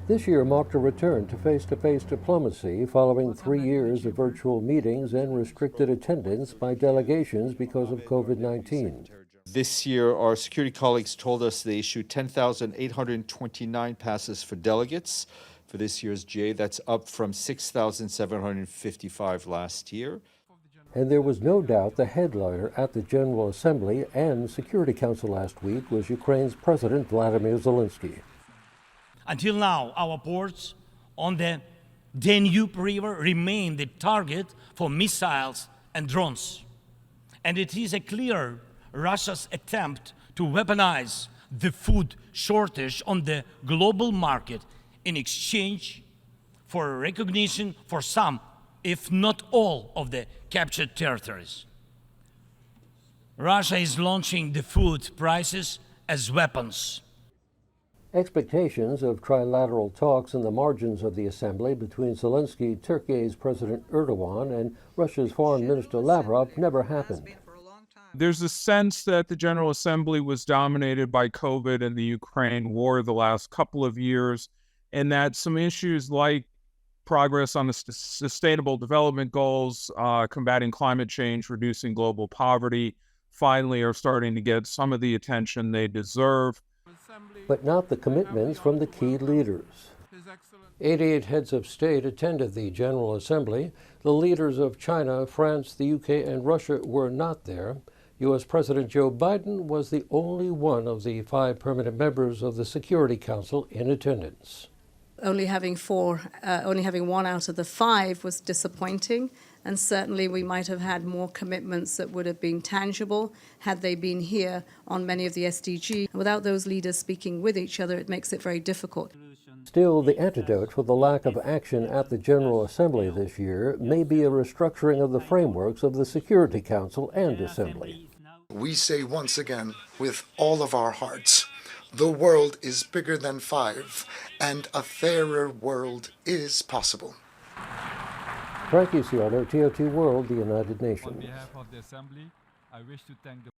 This year marked a return to face-to-face diplomacy following 3 years of virtual meetings and restricted attendance by delegations because of COVID-19. This year, our security colleagues told us they issued 10,829 passes for delegates for this year's GA. That's up from 6,755 last year. And there was no doubt the headliner at the General Assembly and Security Council last week was Ukraine's President Vladimir Zelensky. Until now, our ports on the Danube River remain the target for missiles and drones. And it is a clear Russia's attempt to weaponize the food shortage on the global market in exchange for recognition for some, if not all, of the captured territories. Russia is launching the food prices as weapons. Expectations of trilateral talks in the margins of the assembly between Zelensky, Turkey's President Erdogan, and Russia's Foreign Minister Lavrov never happened. There's a sense that the General Assembly was dominated by COVID and the Ukraine war the last couple of years, and that some issues like progress on the sustainable development goals, combating climate change, reducing global poverty, finally are starting to get some of the attention they deserve. But not the commitments from the key leaders. 88 heads of state attended the General Assembly. The leaders of China, France, the UK, and Russia were not there. U.S. President Joe Biden was the only one of the 5 permanent members of the Security Council in attendance. Only having one out of the 5 was disappointing, and certainly we might have had more commitments that would have been tangible had they been here on many of the SDGs. Without those leaders speaking with each other, it makes it very difficult. Still, the antidote for the lack of action at the General Assembly this year may be a restructuring of the frameworks of the Security Council and Assembly. We say once again, with all of our hearts, the world is bigger than 5, and a fairer world is possible. Frank Ucciardo, TOT World, the United Nations. On behalf of the Assembly, I wish to thank the